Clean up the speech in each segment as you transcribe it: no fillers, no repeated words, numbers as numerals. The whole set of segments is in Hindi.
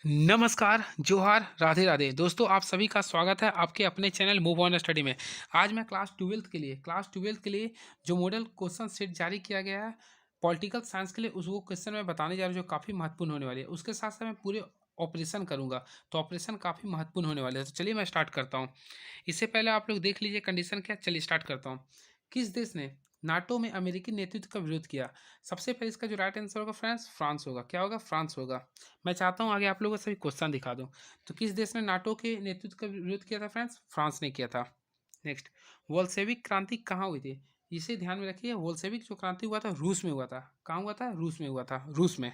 नमस्कार, जोहार, राधे राधे। दोस्तों आप सभी का स्वागत है आपके अपने चैनल मूव ऑन स्टडी में। आज मैं क्लास 12th के लिए जो मॉडल क्वेश्चन सेट जारी किया गया है पॉलिटिकल साइंस के लिए उस वो क्वेश्चन मैं बताने जा रहा हूँ जो काफ़ी महत्वपूर्ण होने वाली है। उसके साथ-साथ मैं पूरे ऑपरेशन करूँगा, तो ऑपरेशन काफ़ी महत्वपूर्ण होने वाले हैं। तो चलिए मैं स्टार्ट करता हूँ। इससे पहले आप लोग देख लीजिए कंडीशन क्या है, चलिए स्टार्ट करता हूँ। किस देश ने नाटो में अमेरिकी नेतृत्व का विरोध किया? सबसे पहले इसका जो राइट आंसर होगा फ्रेंड्स, फ्रांस होगा। क्या होगा? फ्रांस होगा। मैं चाहता हूँ आगे आप लोगों को सभी क्वेश्चन दिखा दूँ। तो किस देश ने नाटो के नेतृत्व का विरोध किया था फ्रेंड्स? फ्रांस ने किया था। नेक्स्ट, बोल्शेविक क्रांति कहाँ हुई थी? इसे ध्यान में रखिए, बोल्शेविक जो क्रांति हुआ था रूस में हुआ था। कहाँ हुआ था? रूस में हुआ था, रूस में।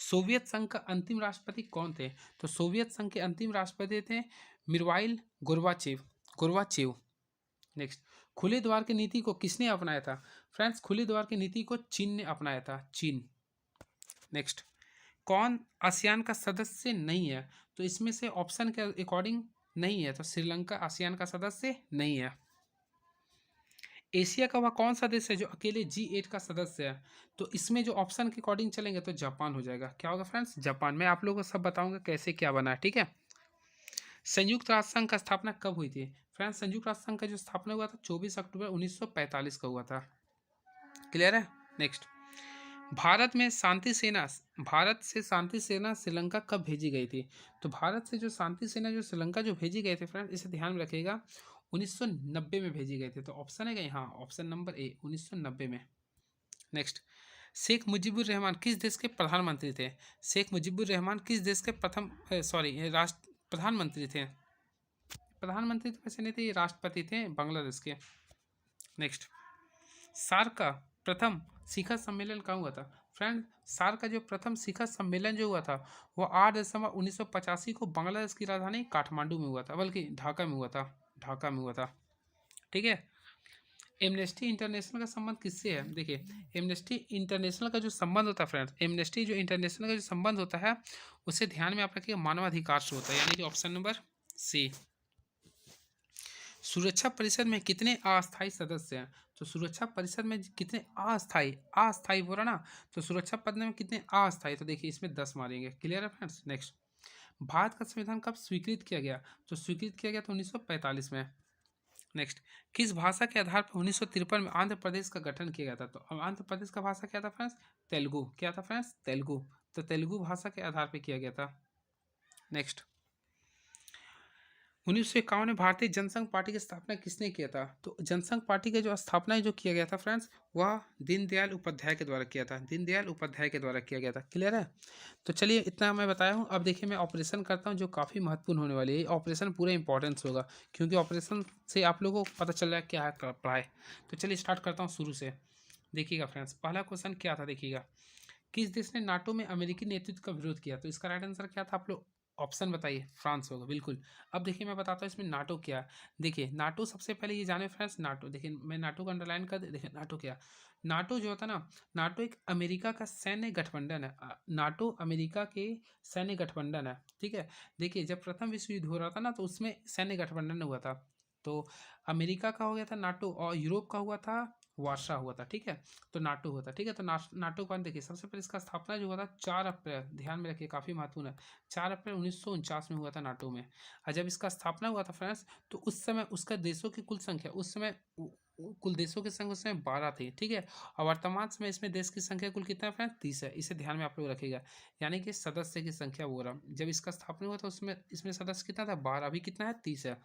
सोवियत संघ का अंतिम राष्ट्रपति कौन थे? तो सोवियत संघ के अंतिम राष्ट्रपति थे मिरवाइल गोर्बाचेव। गोर्बाचेव। नेक्स्ट, खुले द्वार की नीति को किसने अपनाया था? फ्रेंड्स, खुले द्वार की नीति को चीन ने अपनाया था, चीन। नेक्स्ट, कौन आसियान का सदस्य नहीं है? तो इसमें से ऑप्शन के अकॉर्डिंग नहीं है, तो श्रीलंका आसियान का सदस्य नहीं है। एशिया का वह कौन सा देश है जो अकेले G8 का सदस्य है? तो इसमें जो ऑप्शन के अकॉर्डिंग चलेंगे तो जापान हो जाएगा। क्या होगा फ्रेंड्स? जापान। मैं आप लोगों को सब बताऊंगा कैसे क्या बना है, ठीक है। संयुक्त राष्ट्र संघ का स्थापना कब हुई थी? फ्रेंड्स, संयुक्त राष्ट्र संघ का जो स्थापना हुआ था 24 अक्टूबर 1945 का हुआ था। क्लियर है। नेक्स्ट, भारत से शांति सेना श्रीलंका कब भेजी गई थी? तो भारत से जो शांति सेना जो श्रीलंका जो भेजी गए थे फ्रेंड, इसे ध्यान में रखिएगा, 1990 में भेजी गई थी। तो ऑप्शन है कहीं, हाँ, ऑप्शन नंबर ए 1990 में। नेक्स्ट, शेख मुजीबुर रहमान किस देश के प्रधानमंत्री थे? शेख मुजीबुर रहमान किस देश के राष्ट्र प्रधानमंत्री थे? प्रधानमंत्री तो वैसे नहीं थे, ये राष्ट्रपति थे बांग्लादेश के। नेक्स्ट, सार्क का प्रथम शिखर सम्मेलन कहाँ हुआ था? फ्रेंड, सार्क का जो प्रथम शिखर सम्मेलन जो हुआ था वो 8 दिसंबर 1985 को बांग्लादेश की राजधानी काठमांडू में हुआ था, बल्कि ढाका में हुआ था, ढाका में हुआ था। ठीक है। एमनेस्टी इंटरनेशनल का संबंध किससे है? देखिए, एमनेस्टी इंटरनेशनल का जो संबंध होता है फ्रेंड्स, एमनेस्टी जो इंटरनेशनल का जो संबंध होता है उसे ध्यान में आप रखिए, मानवाधिकार से होता है, यानी कि ऑप्शन नंबर सी। सुरक्षा परिषद में कितने अस्थायी सदस्य हैं? तो सुरक्षा परिषद में कितने अस्थायी, अस्थायी बोला ना, तो सुरक्षा पद में कितने अस्थायी, तो देखिए इसमें 10 मारेंगे। क्लियर है फ्रेंड्स। नेक्स्ट, भारत का संविधान कब स्वीकृत किया गया? तो स्वीकृत किया गया था 1945 में। नेक्स्ट, किस भाषा के आधार पर 1953 में आंध्र प्रदेश का गठन किया गया था? तो आंध्र प्रदेश का भाषा क्या था फ्रेंड्स? तेलुगु। क्या था फ्रेंड्स? तेलुगु। तो तेलुगु भाषा के आधार पर किया गया था। नेक्स्ट, 1951 में भारतीय जनसंघ पार्टी की स्थापना किसने किया था? तो जनसंघ पार्टी का जो स्थापना जो किया गया था फ्रेंड्स, वह दीनदयाल उपाध्याय के द्वारा किया था, दीनदयाल उपाध्याय के द्वारा किया गया था। क्लियर है। तो चलिए इतना मैं बताया हूँ। अब देखिए मैं ऑपरेशन करता हूँ जो काफ़ी महत्वपूर्ण होने वाली है। ऑपरेशन पूरा इंपॉर्टेंस होगा क्योंकि ऑपरेशन से आप लोगों को पता चल रहा है क्या है पढ़ाई। तो चलिए स्टार्ट करता हूँ शुरू से। देखिएगा फ्रेंड्स, पहला क्वेश्चन क्या था, देखिएगा, किस देश ने नाटो में अमेरिकी नेतृत्व का विरोध किया? तो इसका राइट आंसर क्या था? आप लोग ऑप्शन बताइए। फ्रांस होगा, बिल्कुल। अब देखिए मैं बताता हूँ इसमें नाटो क्या है। देखिए नाटो, सबसे पहले ये जाने फ्रेंड्स, नाटो देखिए, मैं नाटो को अंडरलाइन कर दे। देखिए नाटो क्या, नाटो जो होता है ना, नाटो एक अमेरिका का सैन्य गठबंधन है। नाटो अमेरिका के सैन्य गठबंधन है, ठीक है। देखिए जब प्रथम विश्व युद्ध हो रहा था ना, तो उसमें सैन्य गठबंधन हुआ था। तो अमेरिका का हो गया था नाटो, और यूरोप का हुआ था वार्सा हुआ था, ठीक है। तो नाटो हुआ था, ठीक है। तो नाटो का देखिए, सबसे पहले इसका स्थापना जो हुआ था 4 अप्रैल, ध्यान में रखिए काफ़ी महत्वपूर्ण है, 4 अप्रैल 1949 में हुआ था नाटो में। और जब इसका स्थापना हुआ था फ्रेंड्स, तो उस समय उसका देशों की कुल संख्या, उस समय कुल देशों की संख्या उस समय 12 थी, ठीक है। और वर्तमान समय इसमें देश की संख्या कुल कितना है फ्रेंड्स? 30 है। इसे ध्यान में आप लोग रखिएगा, यानी कि सदस्य की संख्या बोल रहा हूँ। जब इसका स्थापना हुआ था उसमें इसमें सदस्य कितना था? 12। अभी कितना है? 30 है।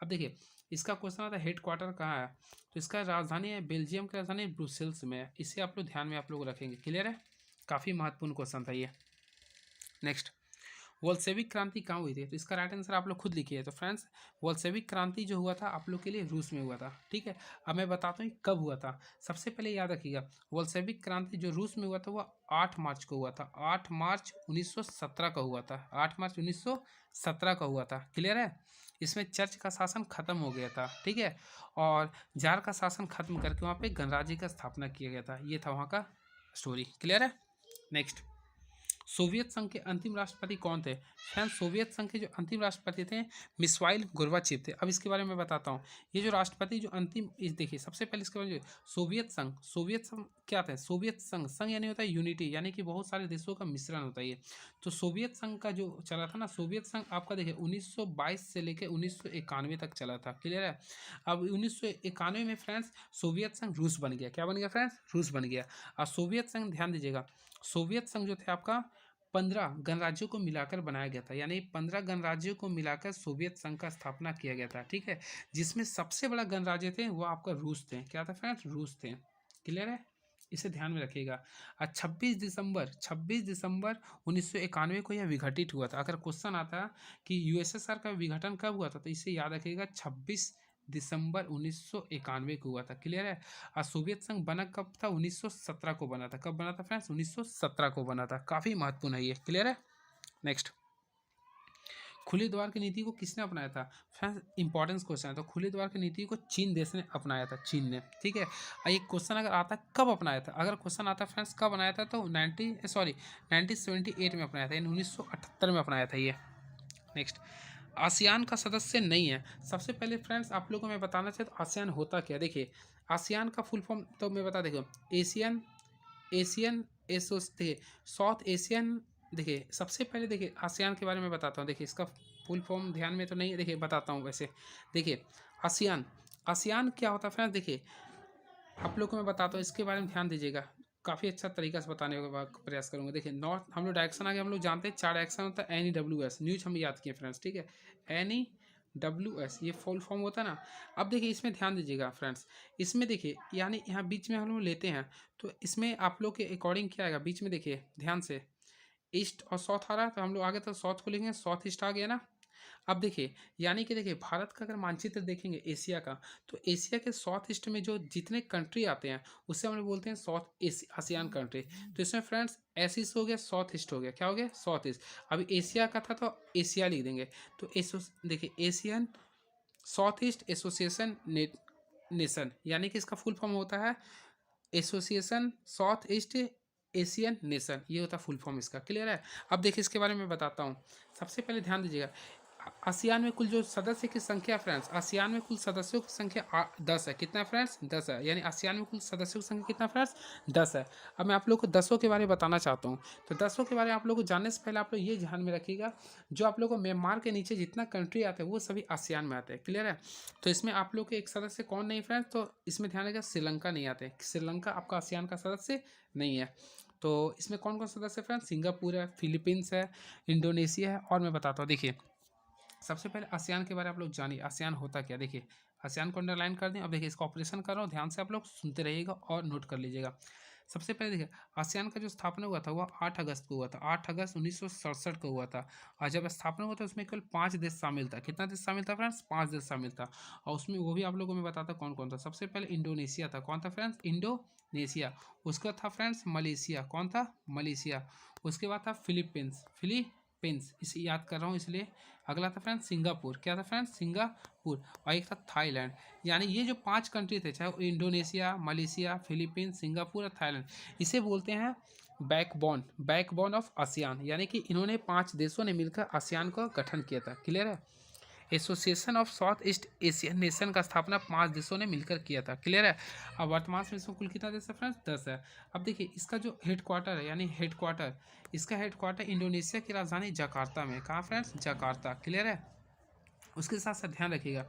अब देखिए इसका क्वेश्चन आता है हेड क्वार्टर कहाँ है? तो इसका राजधानी है, बेल्जियम की राजधानी ब्रुसेल्स में है। इसे आप लोग ध्यान में आप लोग रखेंगे। क्लियर है। काफ़ी महत्वपूर्ण क्वेश्चन था ये। नेक्स्ट, वोल्शेविक क्रांति कहाँ हुई थी? तो इसका राइट आंसर आप लोग खुद लिखिए। तो फ्रेंड्स, वोल्शेविक क्रांति जो हुआ था आप लोग के लिए रूस में हुआ था, ठीक है। अब मैं बताता हूँ कब हुआ था। सबसे पहले याद रखिएगा, वोल्शेविक क्रांति जो रूस में हुआ था वह 8 मार्च को हुआ था। 8 मार्च 1917 का हुआ था। 8 मार्च 1917 का हुआ था। क्लियर है। इसमें चर्च का शासन खत्म हो गया था, ठीक है। और जार का शासन खत्म करके वहाँ पे गणराज्य का स्थापना किया गया था। ये था वहाँ का स्टोरी। क्लियर है। नेक्स्ट, सोवियत संघ के अंतिम राष्ट्रपति कौन थे? फ्रेंड्स सोवियत संघ के जो अंतिम राष्ट्रपति थे मिसाइल गोर्बाचेव थे। अब इसके बारे में बताता हूँ। ये जो राष्ट्रपति जो अंतिम इस देखिए सबसे पहले इसके बारे में सोवियत संघ क्या था? सोवियत संघ, संघ यानी होता है यूनिटी, यानी कि बहुत सारे देशों का मिश्रण होता है ये। तो सोवियत संघ का जो चला था ना, सोवियत संघ आपका देखिए 1922 से लेकर 1991 तक चला था। क्लियर है? अब 1991 में फ्रेंड्स सोवियत संघ रूस बन गया। क्या बन गया फ्रेंड्स? रूस बन गया। और सोवियत संघ ध्यान दीजिएगा, सोवियत संघ जो थे आपका 15 गणराज्यों को मिलाकर बनाया गया था, यानी 15 गणराज्यों को मिलाकर सोवियत संघ का स्थापना किया गया था। ठीक है, जिसमें सबसे बड़ा गणराज्य थे वो आपका रूस थे। क्या था फ्रेंड्स? रूस थे। क्लियर है? इसे ध्यान में रखिएगा। और 26 दिसंबर 1991 को यह विघटित हुआ था। अगर क्वेश्चन आता कि यूएसएसआर का विघटन कब हुआ था, तो इसे याद रखिएगा 26 दिसंबर 1991 को हुआ था। क्लियर है? और सोवियत संघ बना कब था? 1917 को बना था। कब बना था फ्रेंड्स? 1917 को बना था। काफी महत्वपूर्ण है ये। क्लियर है? नेक्स्ट, खुले द्वार की नीति को किसने अपनाया था? फ्रेंड्स इंपॉर्टेंस क्वेश्चन है। तो खुले द्वार की नीति को चीन देश ने अपनाया था, चीन ने। ठीक है, और ये क्वेश्चन अगर आता कब अपनाया था, अगर क्वेश्चन आता फ्रेंड्स कब बनाया था, तो 1978 में अपनाया था, यानी 1978 में अपनाया था ये। नेक्स्ट, आसियान का सदस्य नहीं है। सबसे पहले फ्रेंड्स आप लोगों को मैं बताना चाहता हूँ आसियान होता क्या। देखिए आसियान का फुल फॉर्म तो मैं बता, देखो एशियन एशियन देखिए साउथ एशियन। देखिए सबसे पहले देखिए आसियान के बारे में बताता हूँ। देखिए इसका फुल फॉर्म ध्यान में तो नहीं है, देखिए बताता हूँ वैसे। देखिए आसियान, आसियान क्या होता है फ्रेंड्स? देखिए आप लोग को मैं बताता हूँ, इसके बारे में ध्यान दीजिएगा। काफ़ी अच्छा तरीका से बताने का प्रयास करूँगा। देखिए नॉर्थ, हम लोग डायरेक्शन आगे हम लोग जानते हैं 4 डायरेक्शन होता है, NEWS न्यूज हम याद किए फ्रेंड्स। ठीक है, NEWS ये फुल फॉर्म होता है ना। अब देखिए इसमें ध्यान दीजिएगा फ्रेंड्स, इसमें देखिए यानी यहाँ बीच में हम लोग लेते हैं, तो इसमें आप लोग के अकॉर्डिंग क्या आएगा बीच में? देखिए ध्यान से, ईस्ट और साउथ आ रहा है, तो हम लोग आगे तो साउथ को लिखेंगे, साउथ ईस्ट आ गया ना। अब देखिए यानी कि देखिए भारत का अगर मानचित्र देखेंगे एशिया का, तो एशिया के साउथ ईस्ट में जो जितने कंट्री आते हैं उससे हम लोग बोलते हैं साउथ आसियान कंट्री। तो इसमें फ्रेंड्स एस ईस्ट हो गया, साउथ ईस्ट हो गया। क्या हो गया? South east. अभी एशिया का था तो एशिया लिख देंगे। तो देखिए Asian south east association nation, यानी कि इसका फुल फॉर्म होता है association south east Asian nation, ये होता है फुल फॉर्म इसका। क्लियर है? अब देखिए इसके बारे में बताता हूँ। सबसे पहले ध्यान दीजिएगा, आसियान में कुल जो सदस्य की संख्या फ्रेंड्स, आसियान में कुल सदस्यों की संख्या 10 है। कितना फ्रेंड्स? 10 है। यानी आसियान में कुल सदस्यों की संख्या कितना फ्रेंड्स? 10 है। अब मैं आप लोग को 10 के बारे में बताना चाहता हूँ। तो 10 के बारे में आप लोग को जानने से पहले आप लोग ये ध्यान में रखिएगा, जो आप लोग को म्यांमार के नीचे जितना कंट्री आते हैं वो सभी आसियान में आते हैं। क्लियर है? तो इसमें आप लोग के एक सदस्य कौन नहीं फ्रेंड्स? तो इसमें ध्यान रखिएगा श्रीलंका नहीं आते। श्रीलंका आपका आसियान का सदस्य नहीं है। तो इसमें कौन कौन सदस्य फ्रेंड्स? सिंगापुर है, फिलीपींस है, इंडोनेशिया है, और मैं बताता हूँ। देखिए सबसे पहले आसियान के बारे में आप लोग जानिए, आसियान होता क्या। देखिए आसियान को अंडरलाइन कर दें। अब देखिए इसका ऑपरेशन कर रहा हूँ, ध्यान से आप लोग सुनते रहिएगा और नोट कर लीजिएगा। सबसे पहले देखिए आसियान का जो स्थापना हुआ था वह 8 अगस्त को हुआ था। 8 अगस्त 1967 को हुआ था। और जब स्थापना हुआ था उसमें केवल 5 देश शामिल था। कितना देश शामिल था फ्रेंड्स? 5 देश शामिल था। और उसमें वो भी आप लोगों को मैं बताता कौन कौन था। सबसे पहले इंडोनेशिया था। कौन था फ्रेंड्स? इंडोनेशिया। उसके बाद था फ्रेंड्स मलेशिया। कौन था? मलेशिया। उसके बाद था फिलीपींस। फिलीपींस इसे याद कर रहा हूँ इसलिए। अगला था फ्रेंड्स सिंगापुर। क्या था फ्रेंड्स? सिंगापुर। और एक था थाईलैंड। यानी ये जो 5 कंट्री थे, चाहे इंडोनेशिया, मलेशिया, फिलीपींस, सिंगापुर और थाईलैंड, इसे बोलते हैं बैकबोन ऑफ आसियान। यानी कि इन्होंने 5 देशों ने मिलकर आसियान का गठन किया था। क्लियर है? Association of south east Asian nation का स्थापना 5 देशों ने मिलकर किया था। क्लियर है? अब वर्तमान में इसमें कुल कितना देश है फ्रेंड्स? 10 है। अब देखिए इसका जो हेडक्वार्टर है, यानी इसका हेडक्वार्टर इंडोनेशिया की राजधानी जकार्ता में। कहाँ फ्रेंड्स? जकार्ता। क्लियर है? उसके साथ साथ ध्यान रखिएगा,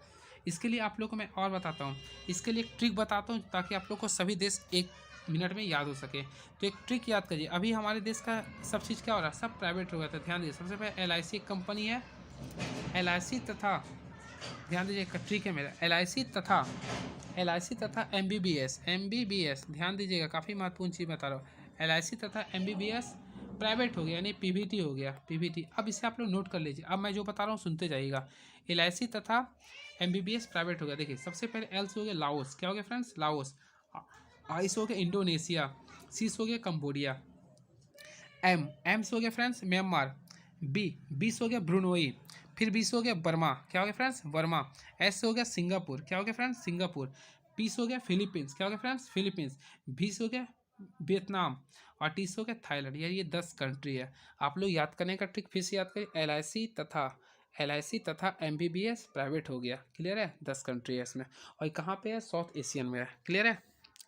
इसके लिए आप लोग को मैं और बताता हूँ। इसके लिए एक ट्रिक बताता हूँ ताकि आप लोग को सभी देश 1 मिनट में याद हो सके। तो एक ट्रिक याद करिए, अभी हमारे देश का सब चीज़ क्या हो रहा है? सब प्राइवेट हो गया था। ध्यान दीजिए, सबसे पहले LIC एक कंपनी है, LIC तथा ध्यान दीजिए ट्रिक है मेरा, LIC तथा MBBS ध्यान दीजिएगा, काफ़ी महत्वपूर्ण चीज़ बता रहा हूँ। LIC तथा MBBS प्राइवेट हो गया, यानी PVT हो गया, PVT। अब इसे आप लोग नोट कर लीजिए। अब मैं जो बता रहा हूँ सुनते जाइएगा। LIC तथा MBBS प्राइवेट हो गया। देखिए सबसे पहले L से हो गया लाओस। क्या हो गया फ्रेंड्स? लाओस। I से हो गया इंडोनेशिया। C से हो गया कंबोडिया। M से हो गया फ्रेंड्स म्यांमार। बी से हो गया ब्रुनोई। फिर बी से हो गया बर्मा। क्या हो गया फ्रेंड्स? बर्मा। एस से हो गया सिंगापुर। क्या हो गया फ्रेंड्स? सिंगापुर। पी से हो गया फिलीपींस। क्या हो गया फ्रेंड्स? फिलीपींस। भी से हो गया वियतनाम और तीसरा क्या थाईलैंड। यार ये 10 कंट्री है। आप लोग याद करने का ट्रिक फिर से याद करें, एल आई सी तथा MBBS प्राइवेट हो गया। क्लियर है, 10 कंट्री है इसमें, और कहाँ पे है, साउथ एशियन में है। क्लियर है।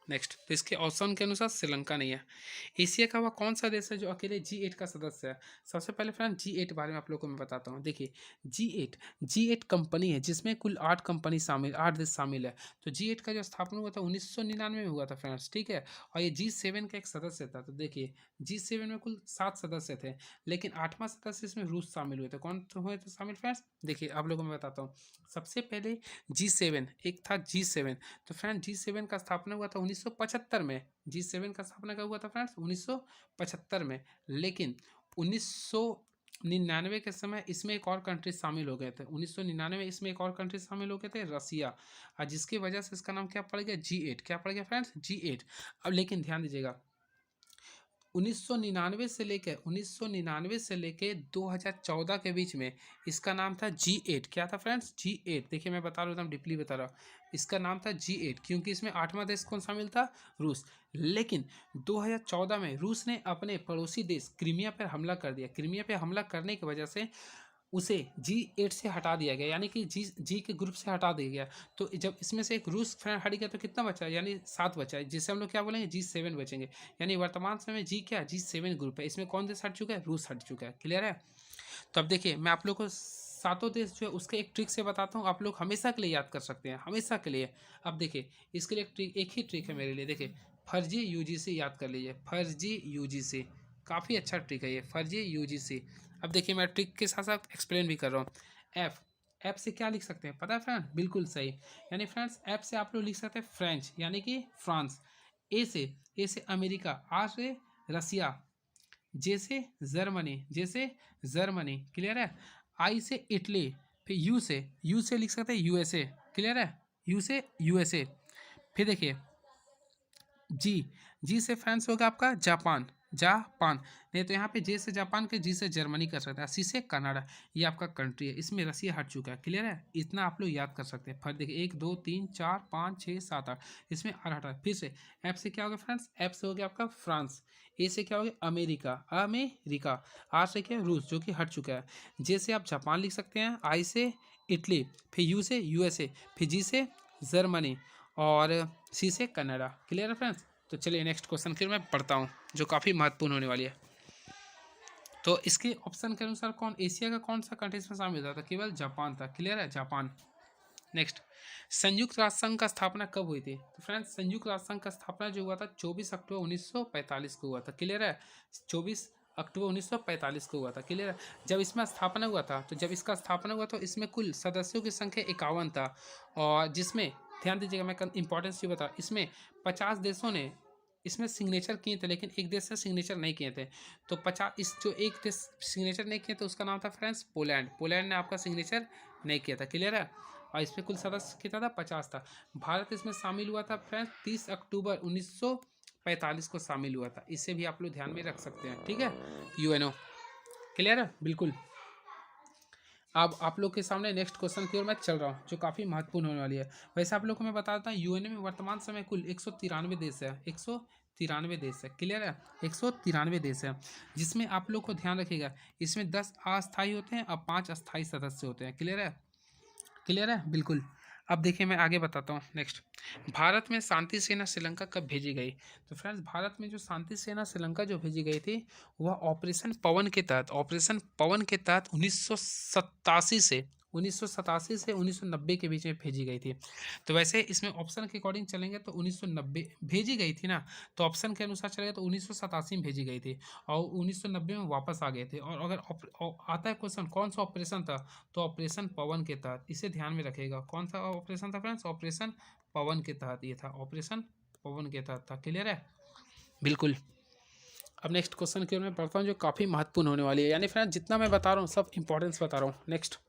नेक्स्ट, तो इसके ऑप्शन के अनुसार श्रीलंका नहीं है। एशिया का वह कौन सा देश है जो अकेले G8 का सदस्य है। सबसे पहले फ्रेंड G8 बारे में आप लोगों को मैं बताता हूँ। देखिए G8 कंपनी है जिसमें कुल 8 देश शामिल है। तो G8 का जो स्थापना हुआ था 1999 में हुआ था फ्रेंड्स, ठीक है। और ये G7 का एक सदस्य था। तो देखिए G7 में कुल 7 सदस्य थे, लेकिन 8वां सदस्य इसमें रूस शामिल हुए थे। कौन हुए थे शामिल फ्रेंड्स, देखिए आप लोगों को मैं बताता हूँ। सबसे पहले G7 एक था G7। तो फ्रेंड G7 का स्थापना हुआ था 1975 में। G7 का स्थापना कब हुआ था फ्रेंड्स, 1975 में। लेकिन 1999 के समय इसमें एक और कंट्री शामिल हो गए थे। 1999 में इसमें एक और कंट्री शामिल हो गए थे, रसिया, और जिसकी वजह से इसका नाम क्या पड़ गया, G8। क्या पड़ गया फ्रेंड्स, G8। अब लेकिन ध्यान दीजिएगा, 1999 से लेके 2014 के बीच में इसका नाम था G8। क्या था फ्रेंड्स, G8। देखिए मैं बता रहा हूँ, एकदम डीपली बता रहा हूँ। इसका नाम था G8 क्योंकि इसमें 8वां देश कौन शामिल था, रूस। लेकिन 2014 में रूस ने अपने पड़ोसी देश क्रीमिया पर हमला कर दिया। क्रीमिया पर हमला करने की वजह से उसे G8 से हटा दिया गया, यानी कि जी के ग्रुप से हटा दिया गया। तो जब इसमें से एक रूस फ्रेंड हट गया तो कितना बचा, यानी 7 बचा है, जिससे हम लोग क्या बोलेंगे, G7 बचेंगे। यानी वर्तमान समय में G7 ग्रुप है। इसमें कौन देश हट चुका है, रूस हट चुका है। क्लियर है। तो अब देखिए मैं आप लोग को सातों देश जो है उसके एक ट्रिक से बताता हूँ, आप लोग हमेशा के लिए याद कर सकते हैं, हमेशा के लिए। अब देखिए इसके लिए एक ही ट्रिक है मेरे लिए। देखिए फर्जी UGC याद कर लीजिए, फर्जी UGC काफ़ी अच्छा ट्रिक है ये, फर्जी UGC। अब देखिए मैं ट्रिक के साथ साथ एक्सप्लेन भी कर रहा हूँ। ऐप से क्या लिख सकते हैं पता है फ्रेंड, बिल्कुल सही। यानी फ्रेंड्स ऐप से आप लोग लिख सकते हैं फ्रेंच, यानी कि फ्रांस। ए से अमेरिका, आर से रसिया, जैसे जर्मनी। क्लियर है। आई से इटली, फिर यू से लिख सकते हैं USA। क्लियर है, यू से USA। फिर देखिए जी से फ्रांस होगा आपका जापान। नहीं तो यहाँ पे जे से जापान के, जी से जर्मनी कर सकते हैं, सी से कनाडा। ये आपका कंट्री है, इसमें रसिया हट चुका है। क्लियर है, इतना आप लोग याद कर सकते हैं। फिर देखिए 1 2 3 4 5 6 7 8, इसमें 8 हटा। फिर से ऐप से क्या हो गया फ्रेंड्स, ऐप से हो गया आपका फ्रांस। ए से क्या हो गया, अमेरिका। आर से क्या, रूस, जो कि हट चुका है। जे से आप जापान लिख सकते हैं, आई से इटली, फिर यू से USA, फिर जी से जर्मनी, और सी से कनाडा। क्लियर है फ्रेंड्स। तो चलिए नेक्स्ट क्वेश्चन की मैं पढ़ता हूँ जो काफ़ी महत्वपूर्ण होने वाली है। तो इसके ऑप्शन के अनुसार एशिया का कौन सा कंट्री इसमें शामिल था, केवल जापान था। क्लियर है, जापान। नेक्स्ट, संयुक्त राष्ट्र संघ का स्थापना कब हुई थी। तो फ्रेंड्स संयुक्त राष्ट्र संघ का स्थापना जो हुआ था 24 अक्टूबर 1945 को हुआ था। क्लियर है, 24 अक्टूबर 1945 को हुआ था। क्लियर है। जब इसमें स्थापना हुआ था, तो जब इसका स्थापना हुआ तो इसमें कुल सदस्यों की संख्या 51 था, और जिसमें ध्यान दीजिएगा मैं इंपॉर्टेंस ये बता, इसमें 50 देशों ने इसमें सिग्नेचर किए थे, लेकिन एक देश से सिग्नेचर नहीं किए थे। तो 50, इस जो एक देश सिग्नेचर नहीं किए तो उसका नाम था फ्रेंड्स पोलैंड ने आपका सिग्नेचर नहीं किया था। क्लियर है। और इसमें कुल सदस्य कितना था, 50 था। भारत इसमें शामिल हुआ था फ्रेंड्स 30 अक्टूबर 1945 को शामिल हुआ था। इसे भी आप लोग ध्यान में रख सकते हैं, ठीक है, UNO। क्लियर है, बिल्कुल। अब आप लोग के सामने नेक्स्ट क्वेश्चन की ओर मैं चल रहा हूँ जो काफ़ी महत्वपूर्ण होने वाली है। वैसे आप लोग को मैं बताता हूँ UN में वर्तमान समय कुल 193 देश है, 193 देश है। क्लियर है, 193 देश है, जिसमें आप लोग को ध्यान रखिएगा इसमें 10 अस्थायी होते हैं और 5 अस्थायी सदस्य होते हैं। क्लियर है, बिल्कुल। अब देखिए मैं आगे बताता हूँ। नेक्स्ट, भारत में शांति सेना श्रीलंका कब भेजी गई। तो फ्रेंड्स भारत में जो शांति सेना श्रीलंका जो भेजी गई थी वह ऑपरेशन पवन के तहत 1987 से 1990 के बीच में भेजी गई थी। तो वैसे इसमें ऑप्शन के अकॉर्डिंग चलेंगे तो 1990 भेजी गई थी ना, तो ऑप्शन के अनुसार चलेगा तो 1987 में भेजी गई थी और 1990 में वापस आ गए थे। और अगर आता है क्वेश्चन कौन सा ऑपरेशन था, तो ऑपरेशन पवन के तहत, इसे ध्यान में रखिएगा। कौन सा ऑपरेशन था फ्रेंड्स, ऑपरेशन पवन के तहत ये था, ऑपरेशन पवन के तहत था। क्लियर है, बिल्कुल। अब नेक्स्ट क्वेश्चन की ओर मैं पढ़ता हूँ जो काफ़ी महत्वपूर्ण होने वाली है, यानी फ्रेंड्स जितना मैं बता रहा हूँ सब इंपॉर्टेंस बता रहा हूँ। नेक्स्ट,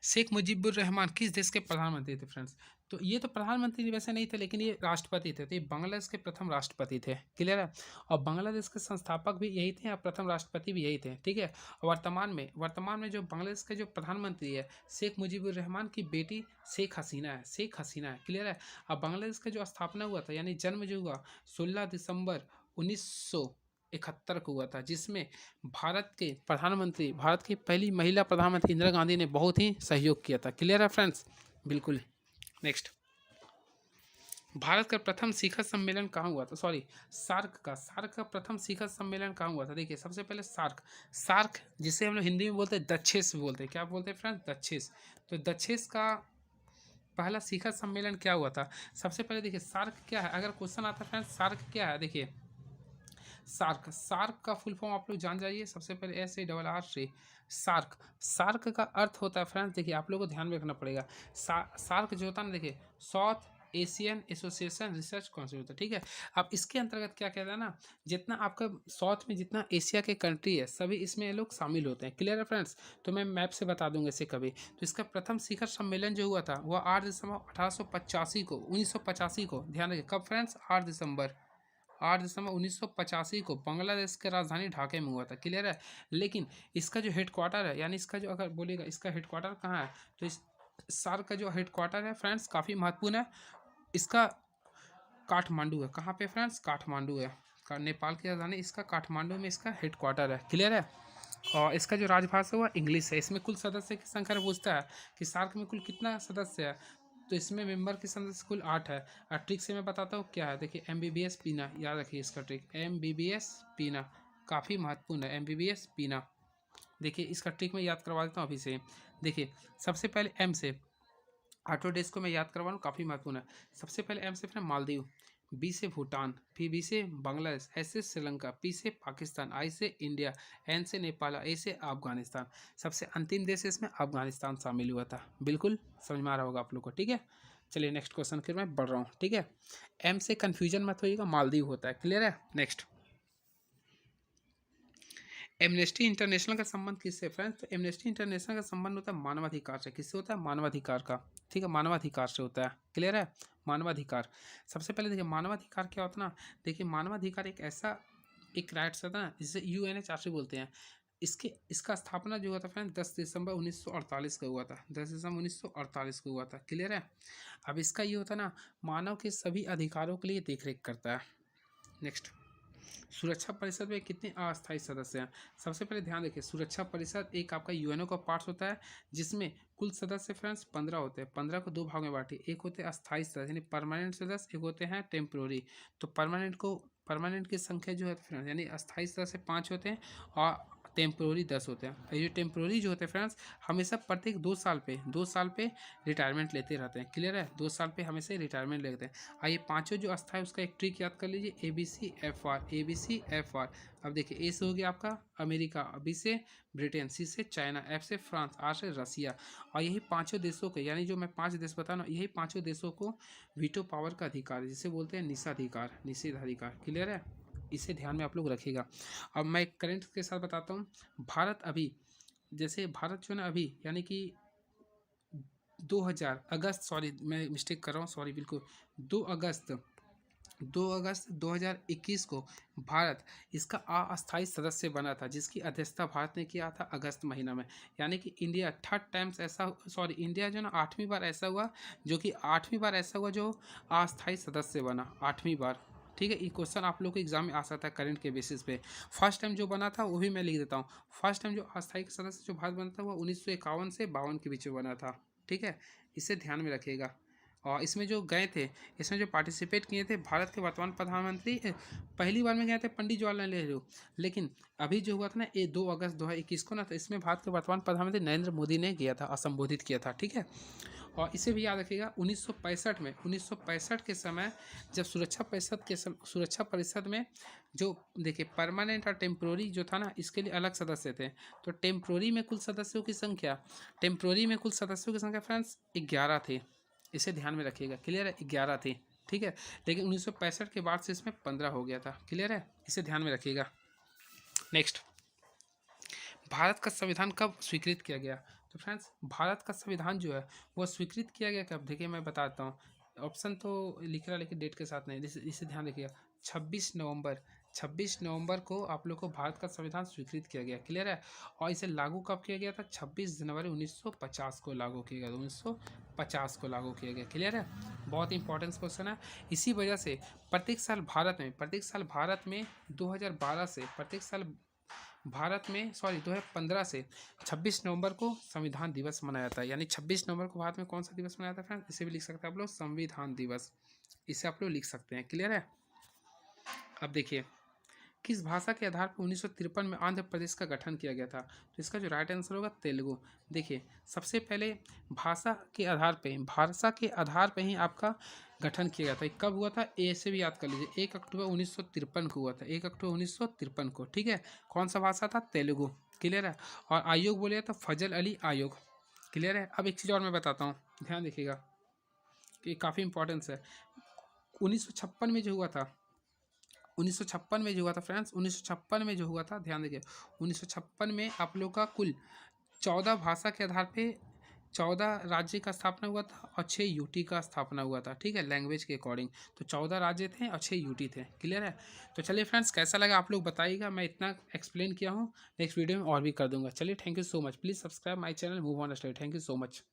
शेख मुजीबुर रहमान किस देश के प्रधानमंत्री थे फ्रेंड्स। तो ये तो प्रधानमंत्री वैसे नहीं थे, लेकिन ये राष्ट्रपति थे, तो ये बांग्लादेश के प्रथम राष्ट्रपति थे। क्लियर है। और बांग्लादेश के संस्थापक भी यही थे और प्रथम राष्ट्रपति भी यही थे। ठीक है। और वर्तमान में जो बांग्लादेश के जो प्रधानमंत्री है शेख मुजीबुर रहमान की बेटी शेख हसीना है। शेख हसीना है। क्लियर है। अब बांग्लादेश का जो स्थापना हुआ था, यानी जन्म जो हुआ 16 दिसंबर 1971 को हुआ था, जिसमें भारत की पहली महिला प्रधानमंत्री इंदिरा गांधी ने बहुत ही सहयोग किया था। क्लियर है फ्रेंड्स। बिल्कुल। नेक्स्ट, भारत का प्रथम शिखर सम्मेलन कहाँ हुआ था? सॉरी, सार्क का प्रथम शिखर सम्मेलन कहाँ हुआ था? देखिए, सबसे पहले सार्क जिसे हम लोग हिंदी में बोलते हैं दक्षेस बोलते हैं। क्या बोलते हैं फ्रेंड्स? दक्षेस। तो दक्षेस का पहला शिखर सम्मेलन क्या हुआ था? सबसे पहले देखिए सार्क क्या है, अगर क्वेश्चन आता है फ्रेंड्स सार्क क्या है, देखिए सार्क का फुल फॉर्म आप लोग जान जाइए। सबसे पहले SARR से सार्क का अर्थ होता है फ्रेंड्स, देखिए आप लोगों को ध्यान में रखना पड़ेगा। सार्क जो होता है ना, देखिए south Asian association research council होता है। ठीक है। अब इसके अंतर्गत क्या कहता है ना, जितना आपका साउथ में जितना एशिया के कंट्री है सभी इसमें ये लोग शामिल होते हैं। क्लियर है फ्रेंड्स। तो मैं मैप से बता दूंगा इसे कभी। तो इसका प्रथम शिखर सम्मेलन जो हुआ था वह 8 दिसंबर 1885 को 1985 को, ध्यान रखिए कब फ्रेंड्स, 8 दिसंबर 1985 को बांग्लादेश के राजधानी ढाका में हुआ था। क्लियर है। लेकिन इसका जो हेडक्वार्टर है, यानी इसका जो अगर बोलेगा इसका हेडक्वार्टर कहाँ है, तो इस सार्क का जो हेडक्वार्टर है फ्रेंड्स काफ़ी महत्वपूर्ण है, इसका काठमांडू है। कहाँ पे फ्रेंड्स? काठमांडू है। नेपाल की राजधानी इसका काठमांडू में इसका हेडक्वार्टर है। क्लियर है। और इसका जो राजभाषा हुआ इंग्लिश है। इसमें कुल सदस्य की संख्या पूछता है कि सार्क में कुल कितना सदस्य है, तो इसमें मेंबर की सदस्य कुल 8 है। और ट्रिक से मैं बताता हूँ क्या है, देखिए MBBS पीना, याद रखिए इसका ट्रिक MBBS पीना काफ़ी महत्वपूर्ण है। MBBS पीना, देखिए इसका ट्रिक मैं याद करवा देता हूँ अभी से। देखिए सबसे पहले M से ऑटोडेस्क को मैं याद करवा लूँ, काफ़ी महत्वपूर्ण है। सबसे पहले M से फिर मालदीव, B से भूटान, फिर B से बांग्लादेश, S से श्रीलंका, P से पाकिस्तान, I से इंडिया, N से नेपाल, A से अफगानिस्तान। सबसे अंतिम देश इसमें अफगानिस्तान शामिल हुआ था। बिल्कुल समझ में आ रहा होगा आप लोग को। ठीक है। चलिए नेक्स्ट क्वेश्चन के मैं बढ़ रहा हूँ। ठीक है। M से कन्फ्यूजन मत होइएगा, मालदीव होता है। क्लियर है। नेक्स्ट, एमनेस्टी इंटरनेशनल का संबंध किससे फ्रेंड्स? तो एमनेस्टी इंटरनेशनल का संबंध होता है मानवाधिकार से। किससे होता है? मानवाधिकार का। ठीक है, मानवाधिकार से होता है। क्लियर है। मानवाधिकार, सबसे पहले देखिए मानवाधिकार क्या होता है ना, देखिए मानवाधिकार एक ऐसा एक राइट्स होता है ना जिसे UNHRC बोलते हैं। इसका स्थापना जो हुआ था फ्रेंड 10 दिसंबर 1948 का हुआ था। 10 दिसंबर 1948 को हुआ था। क्लियर है। अब इसका ये होता है ना, मानव के सभी अधिकारों के लिए देखरेख करता है। नेक्स्ट, सुरक्षा परिषद में कितने अस्थायी सदस्य हैं? सबसे पहले ध्यान रखिए, सुरक्षा परिषद एक आपका यूएनओ का पार्ट होता है, जिसमें कुल सदस्य फ्रेंड्स 15 होते हैं। 15 को दो भाग में बांटे, एक होते हैं अस्थायी सदस्य यानी परमानेंट सदस्य, एक होते हैं टेम्प्रोरी। तो परमानेंट की संख्या जो है फ्रेंड्स, यानी अस्थायी सदस्य 5 होते हैं और टेम्प्रोरी 10 होते हैं। ये टेम्प्रोरी जो होते हैं फ्रेंड्स हमेशा प्रत्येक 2 साल पे रिटायरमेंट लेते रहते हैं। क्लियर है। 2 साल पे हमेशा रिटायरमेंट लेते हैं। आइए पांचों जो अस्थायी उसका एक ट्रिक याद कर लीजिए, ABCFR। अब देखिए ए से हो गया आपका अमेरिका, बी से ब्रिटेन, सी से चाइना, एफ से फ्रांस, आर से रसिया। और यही पांचों देशों के, यानी जो मैं 5 देश बता रहा हूँ, यही पांचों देशों को वीटो पावर का अधिकार है, जिसे बोलते हैं निषेधाधिकार। क्लियर है। इसे ध्यान में आप लोग रखिएगा। अब मैं करंट के साथ बताता हूँ। भारत अभी, जैसे भारत जो है ना अभी, यानी कि 2000 अगस्त, सॉरी मैं मिस्टेक कर रहा हूँ, सॉरी बिल्कुल 2 अगस्त 2021 को भारत इसका अस्थायी सदस्य बना था, जिसकी अध्यक्षता भारत ने किया था अगस्त महीना में। यानी कि इंडिया इंडिया जो ना 8वीं बार ऐसा हुआ, जो अस्थायी सदस्य बना 8वीं बार। ठीक है। ये क्वेश्चन आप लोग को एग्जाम में आ सकता है करंट के बेसिस पे। फर्स्ट टाइम जो बना था वो भी मैं लिख देता हूँ। फर्स्ट टाइम जो अस्थायी सदस्य जो भारत बना था वो 1951 से 52 के बीच में बना था। ठीक है। इसे ध्यान में रखिएगा। और इसमें जो गए थे, इसमें जो पार्टिसिपेट किए थे भारत के वर्तमान प्रधानमंत्री, पहली बार में गए थे पंडित जवाहरलाल नेहरू। लेकिन अभी जो हुआ था ना, ये 2 अगस्त 2021 को ना, तो इसमें भारत के वर्तमान प्रधानमंत्री नरेंद्र मोदी ने किया था, संबोधित किया था। ठीक है। और इसे भी याद रखिएगा, 1965 के समय जब सुरक्षा परिषद में जो देखिए परमानेंट और टेम्प्रोरी जो था ना, इसके लिए अलग सदस्य थे। तो टेम्प्रोरी में कुल सदस्यों की संख्या फ्रेंड्स 11 थे। इसे ध्यान में रखिएगा। क्लियर है। 11 थे। ठीक है। लेकिन 1965 के बाद से इसमें 15 हो गया था। क्लियर है। इसे ध्यान में रखिएगा। नेक्स्ट, भारत का संविधान कब स्वीकृत किया गया? तो तो फ्रेंड्स भारत का संविधान जो है वो स्वीकृत किया गया कब, देखिए मैं बताता हूँ। ऑप्शन तो लिख रहा लेकिन डेट के साथ नहीं, इसे ध्यान रखिएगा। 26 नवंबर को आप लोग को भारत का संविधान स्वीकृत किया गया, क्लियर है। और इसे लागू कब किया गया था? 26 जनवरी 1950 को लागू किया गया, 1950 को लागू किया गया, क्लियर है। बहुत इंपॉर्टेंट क्वेश्चन है। इसी वजह से प्रत्येक साल भारत में 2012 से प्रत्येक साल भारत में 2015 से 26 नवंबर को संविधान दिवस मनाया जाता है। यानी 26 नवंबर को भारत में कौन सा दिवस मनाया जाता है फ्रेंड्स? इसे भी लिख सकते हैं आप लोग संविधान दिवस, इसे आप लोग लिख सकते हैं, क्लियर है। अब देखिए किस भाषा के आधार पर 1953 में आंध्र प्रदेश का गठन किया गया था? तो इसका जो राइट आंसर होगा तेलुगु। देखिए सबसे पहले भाषा के आधार पे ही आपका गठन किया गया था। कब हुआ था? ए से भी याद कर लीजिए, 1 अक्टूबर 1953 को हुआ था, 1 अक्टूबर 1953 को, ठीक है। कौन सा भाषा था? तेलुगु, क्लियर है। और आयोग बोले तो फजल अली आयोग, क्लियर है। अब एक चीज़ और मैं बताता हूँ, ध्यान देखिएगा कि काफ़ी इंपॉर्टेंस है। 1956 में जो हुआ था, 1956 में जो हुआ था फ्रेंड्स, 1956 में जो हुआ था, ध्यान देखिए 1956 में आप लोग का कुल 14 भाषा के आधार पे 14 राज्य का स्थापना हुआ था और 6 यूटी का स्थापना हुआ था, ठीक है, लैंग्वेज के अकॉर्डिंग। तो 14 राज्य थे और 6 यूटी थे, क्लियर है। तो चलिए फ्रेंड्स कैसा लगा आप लोग बताइएगा, मैं इतना एक्सप्लेन किया हूँ, नेक्स्ट वीडियो में और भी कर दूंगा। चलिए thank you so much, please subscribe my channel move on study. Thank you so much.